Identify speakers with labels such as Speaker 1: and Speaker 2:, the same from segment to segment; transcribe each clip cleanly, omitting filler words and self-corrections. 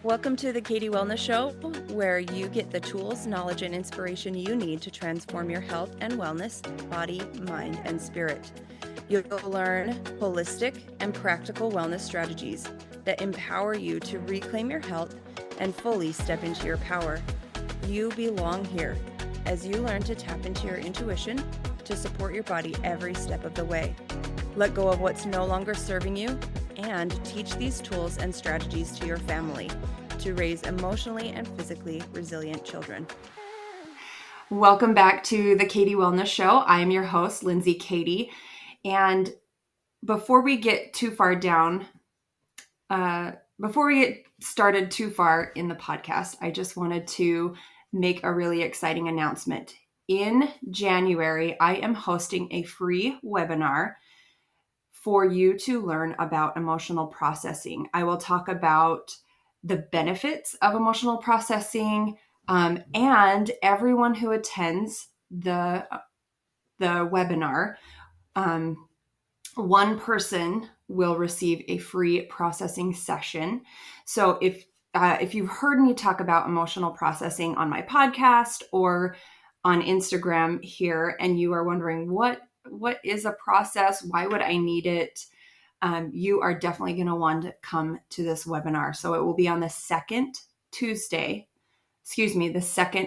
Speaker 1: Welcome to the Katie Wellness Show, where you get the tools, knowledge, and inspiration you need to transform your health and wellness, body, mind, and spirit. You'll learn holistic and practical wellness strategies that empower you to reclaim your health and fully step into your power. You belong here as you learn to tap into your intuition to support your body every step of the way. Let go of what's no longer serving you and teach these tools and strategies to your family to raise emotionally and physically resilient children. Welcome back to the Katie Wellness Show. I am your host, Lindsey Katie. And before we get too far down, before we get started too far in the podcast, I just wanted to make a really exciting announcement. In January, I am hosting a free webinar for you to learn about emotional processing. I will talk about the benefits of emotional processing, and everyone who attends the webinar, one person will receive a free processing session. So if you've heard me talk about emotional processing on my podcast or on Instagram here, and you are wondering what is a process? Why would I need it? You are definitely going to want to come to this webinar. So it will be on the second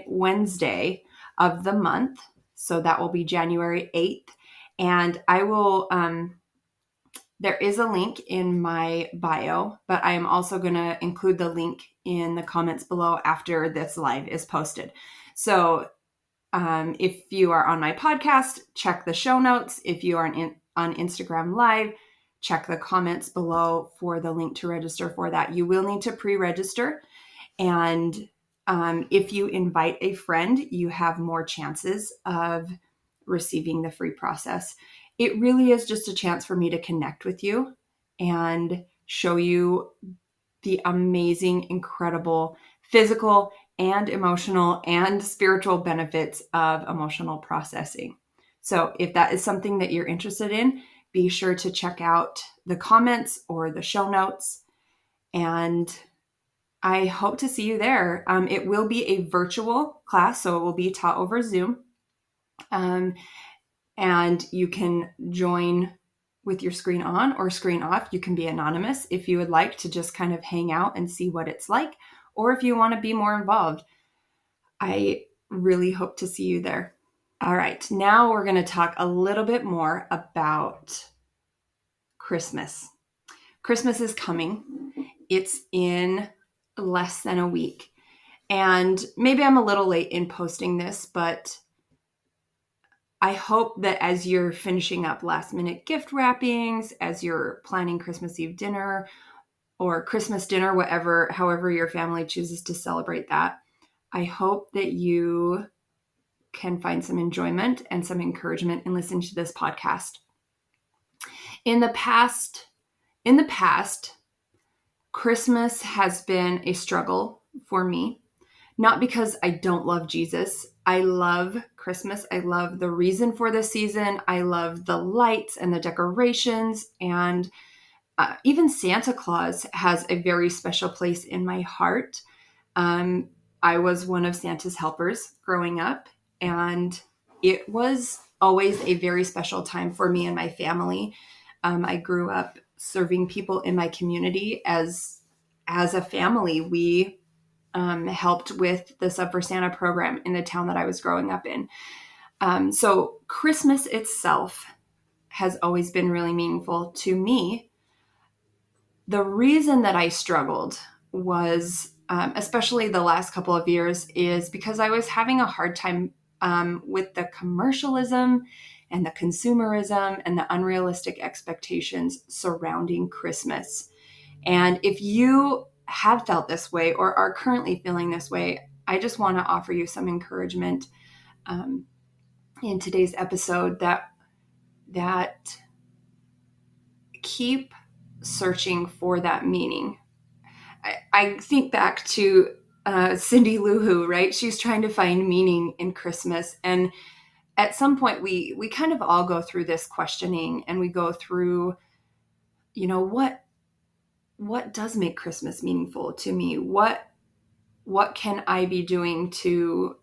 Speaker 1: Wednesday of the month. So that will be January 8th. And I will, there is a link in my bio, but I am also going to include the link in the comments below after this live is posted. So if you are on my podcast, check the show notes. If you are on Instagram Live, check the comments below for the link to register for that. You will need to pre-register. And if you invite a friend, you have more chances of receiving the free process. It really is just a chance for me to connect with you and show you the amazing, incredible physical and emotional and spiritual benefits of emotional processing. So if that is something that you're interested in, be sure to check out the comments or the show notes. And I hope to see you there. It will be a virtual class, so it will be taught over Zoom. And you can join with your screen on or screen off. You can be anonymous if you would like to just kind of hang out and see what it's like, or if you want to be more involved. I really hope to see you there. All right, now we're going to talk a little bit more about Christmas. Christmas is coming. It's in less than a week. And maybe I'm a little late in posting this, but I hope that as you're finishing up last minute gift wrappings, as you're planning Christmas Eve dinner or Christmas dinner, however your family chooses to celebrate that, I hope that you can find some enjoyment and some encouragement in listening to this podcast. In the past, Christmas has been a struggle for me, not because I don't love Jesus. I love Christmas. I love the reason for the season. I love the lights and the decorations, and even Santa Claus has a very special place in my heart. I was one of Santa's helpers growing up, and it was always a very special time for me and my family. I grew up serving people in my community as a family. We helped with the Sub for Santa program in the town that I was growing up in. So Christmas itself has always been really meaningful to me. The reason that I struggled was, especially the last couple of years, is because I was having a hard time with the commercialism and the consumerism and the unrealistic expectations surrounding Christmas. And if you have felt this way or are currently feeling this way, I just want to offer you some encouragement in today's episode that keep searching for that meaning. I think back to Cindy Lou Who, right? She's trying to find meaning in Christmas. And at some point, we kind of all go through this questioning, and we go through, what what does make Christmas meaningful to me? What can I be doing to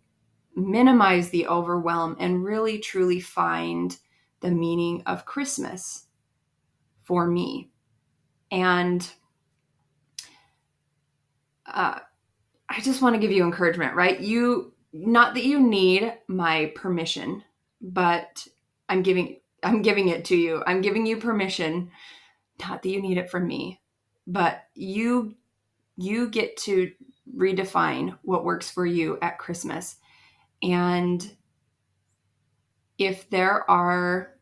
Speaker 1: minimize the overwhelm and really truly find the meaning of Christmas for me? And I just want to give you encouragement, right? Not that you need my permission, but I'm giving it to you. I'm giving you permission, not that you need it from me, but you get to redefine what works for you at Christmas. And if there are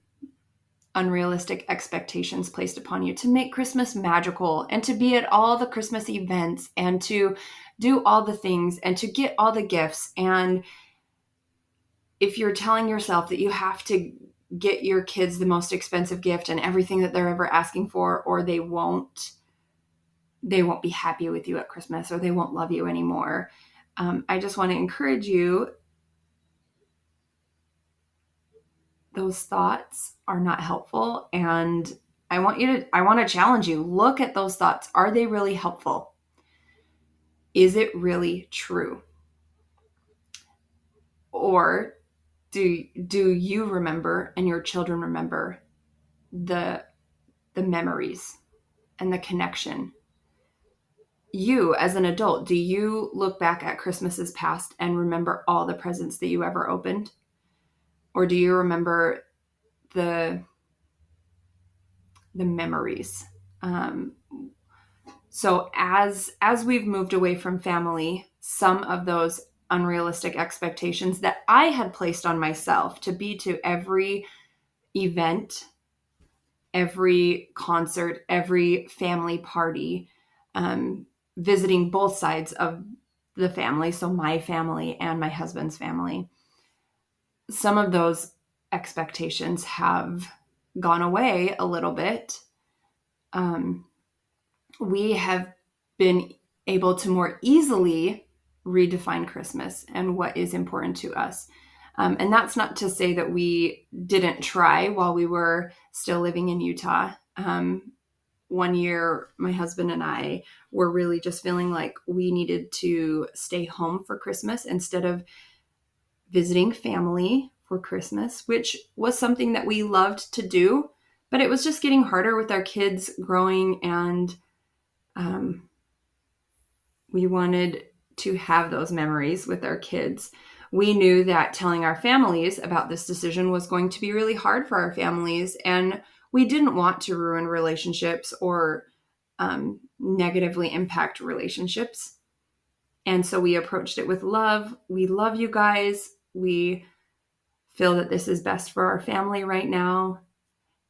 Speaker 1: unrealistic expectations placed upon you, to make Christmas magical and to be at all the Christmas events and to do all the things and to get all the gifts, and if you're telling yourself that you have to get your kids the most expensive gift and everything that they're ever asking for, or they won't be happy with you at Christmas, or they won't love you anymore, I just want to encourage you. Those thoughts are not helpful. And I want to challenge you. Look at those thoughts. Are they really helpful? Is it really true? Or do you remember and your children remember the memories and the connection? You as an adult, do you look back at Christmases past and remember all the presents that you ever opened? Or do you remember the memories? So as we've moved away from family, some of those unrealistic expectations that I had placed on myself to be to every event, every concert, every family party, visiting both sides of the family, so my family and my husband's family, some of those expectations have gone away a little bit. We have been able to more easily redefine Christmas and what is important to us. And that's not to say that we didn't try while we were still living in Utah. One year, my husband and I were really just feeling like we needed to stay home for Christmas instead of visiting family for Christmas, which was something that we loved to do, but it was just getting harder with our kids growing, and we wanted to have those memories with our kids. We knew that telling our families about this decision was going to be really hard for our families, and we didn't want to ruin relationships or negatively impact relationships. And so we approached it with love. We love you guys. We feel that this is best for our family right now.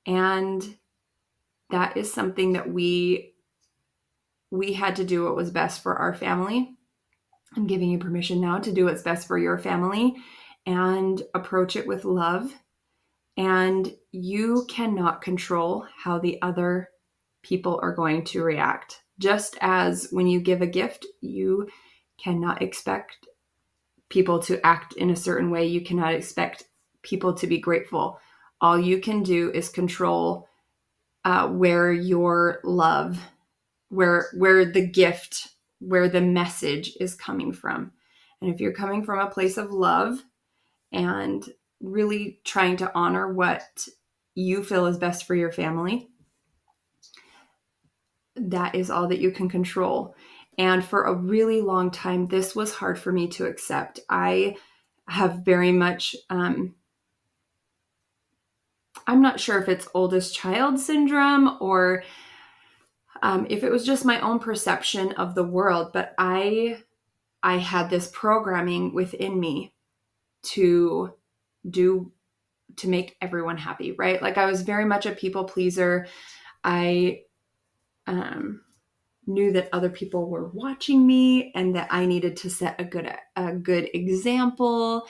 Speaker 1: And that is something that we had to do what was best for our family. I'm giving you permission now to do what's best for your family and approach it with love. And you cannot control how the other people are going to react. Just as when you give a gift, you cannot expect people to act in a certain way. You cannot expect people to be grateful. All you can do is control where your love, where the gift, where the message is coming from. And if you're coming from a place of love and really trying to honor what you feel is best for your family, that is all that you can control. And for a really long time, this was hard for me to accept. I have very much, I'm not sure if it's oldest child syndrome or if it was just my own perception of the world, but I had this programming within me to make everyone happy, right? Like I was very much a people pleaser. I knew that other people were watching me and that I needed to set a good example.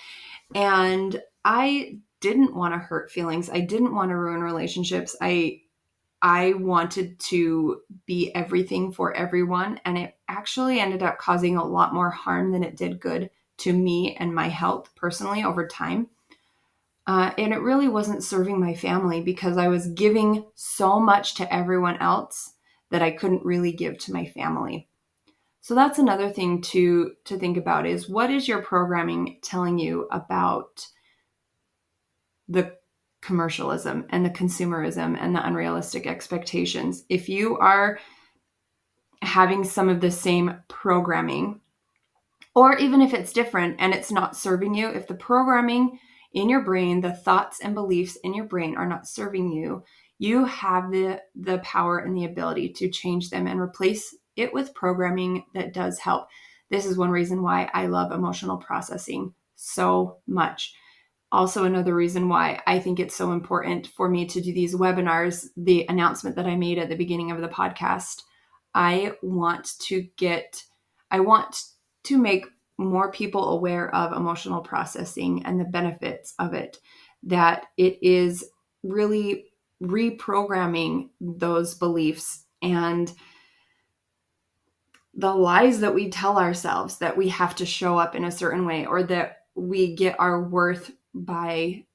Speaker 1: And I didn't want to hurt feelings. I didn't want to ruin relationships. I wanted to be everything for everyone. And it actually ended up causing a lot more harm than it did good to me and my health personally over time. And it really wasn't serving my family because I was giving so much to everyone else that I couldn't really give to my family. So that's another thing to think about is, what is your programming telling you about the commercialism and the consumerism and the unrealistic expectations? If you are having some of the same programming, or even if it's different and it's not serving you, if the programming in your brain, the thoughts and beliefs in your brain are not serving you, you have the power and the ability to change them and replace it with programming that does help. This is one reason why I love emotional processing so much. Also, another reason why I think it's so important for me to do these webinars, the announcement that I made at the beginning of the podcast, I want to make more people aware of emotional processing and the benefits of it, that it is really reprogramming those beliefs and the lies that we tell ourselves, that we have to show up in a certain way, or that we get our worth by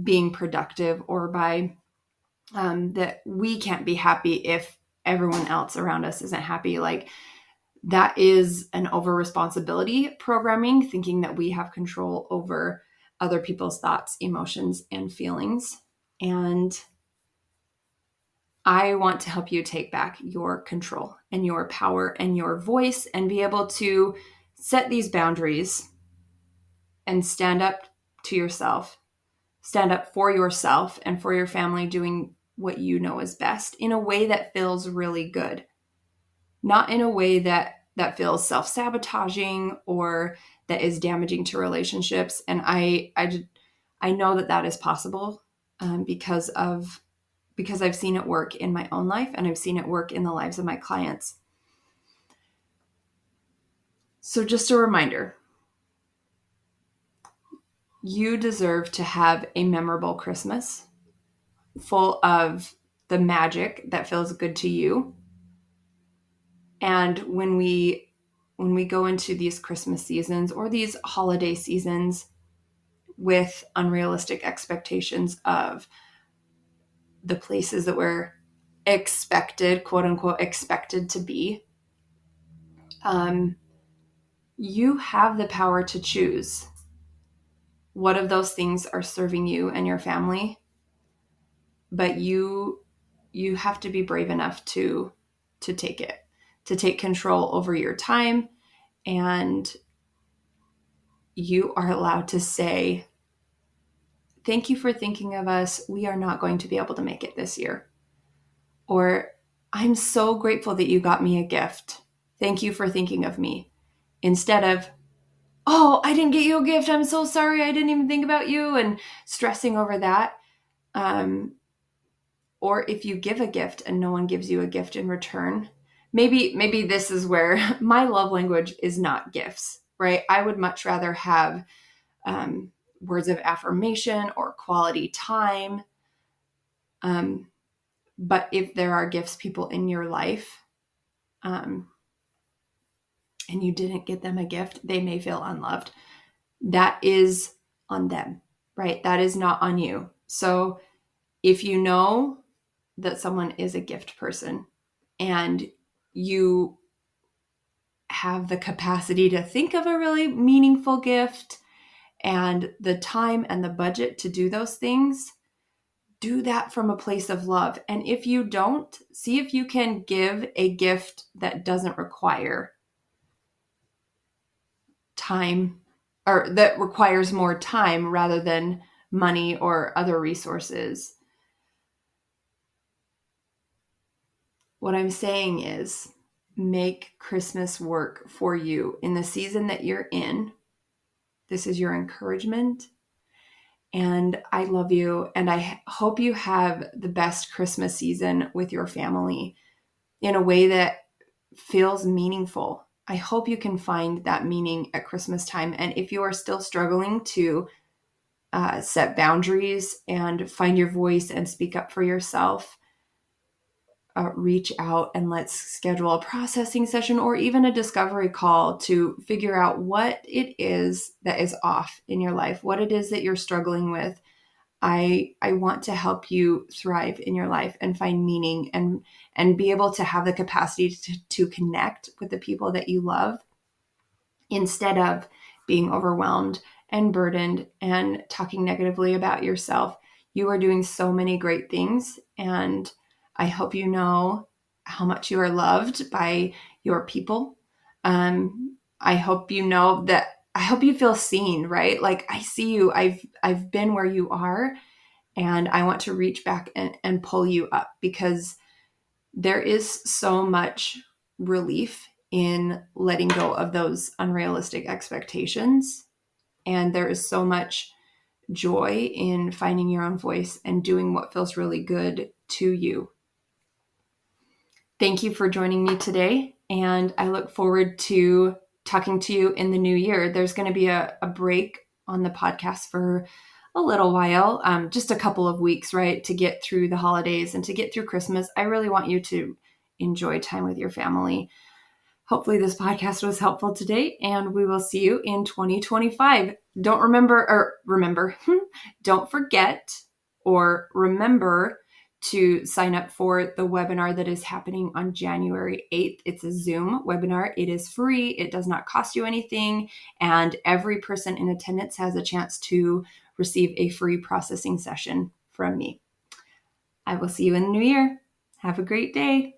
Speaker 1: being productive, or by that we can't be happy if everyone else around us isn't happy. Like, that is an over responsibility programming, thinking that we have control over other people's thoughts, emotions, and feelings. And I want to help you take back your control and your power and your voice, and be able to set these boundaries and stand up to yourself, stand up for yourself and for your family, doing what you know is best in a way that feels really good, not in a way that feels self-sabotaging or that is damaging to relationships. And I know that is possible because I've seen it work in my own life, and I've seen it work in the lives of my clients. So just a reminder, you deserve to have a memorable Christmas full of the magic that feels good to you. And when we go into these Christmas seasons or these holiday seasons with unrealistic expectations of the places that we're expected, quote unquote, expected to be, you have the power to choose what of those things are serving you and your family. But you have to be brave enough to take it, to take control over your time. And you are allowed to say, thank you for thinking of us. We are not going to be able to make it this year. Or, I'm so grateful that you got me a gift. Thank you for thinking of me. Instead of, oh, I didn't get you a gift. I'm so sorry. I didn't even think about you, and stressing over that. Or if you give a gift and no one gives you a gift in return, maybe this is where my love language is not gifts, right? I would much rather have words of affirmation or quality time. But if there are gifts, people in your life, and you didn't get them a gift, they may feel unloved. That is on them, right? That is not on you. So if you know that someone is a gift person and you have the capacity to think of a really meaningful gift and the time and the budget to do those things, do that from a place of love. And if you don't, see if you can give a gift that doesn't require time, or that requires more time rather than money or other resources. What I'm saying is, make Christmas work for you in the season that you're in. This is your encouragement. And I love you. And I hope you have the best Christmas season with your family in a way that feels meaningful. I hope you can find that meaning at Christmas time. And if you are still struggling to set boundaries and find your voice and speak up for yourself, reach out and let's schedule a processing session or even a discovery call to figure out what it is that is off in your life, what it is that you're struggling with. I want to help you thrive in your life and find meaning and be able to have the capacity to connect with the people that you love instead of being overwhelmed and burdened and talking negatively about yourself. You are doing so many great things, and I hope you know how much you are loved by your people. I hope you know that. I hope you feel seen, right? Like, I see you. I've been where you are, and I want to reach back and pull you up, because there is so much relief in letting go of those unrealistic expectations. And there is so much joy in finding your own voice and doing what feels really good to you. Thank you for joining me today. And I look forward to talking to you in the new year. There's going to be a break on the podcast for a little while, just a couple of weeks, right, to get through the holidays and to get through Christmas. I really want you to enjoy time with your family. Hopefully this podcast was helpful today, and we will see you in 2025. Don't forget or remember to sign up for the webinar that is happening on January 8th. It's a Zoom webinar. It is free. It does not cost you anything. And every person in attendance has a chance to receive a free processing session from me. I will see you in the new year. Have a great day.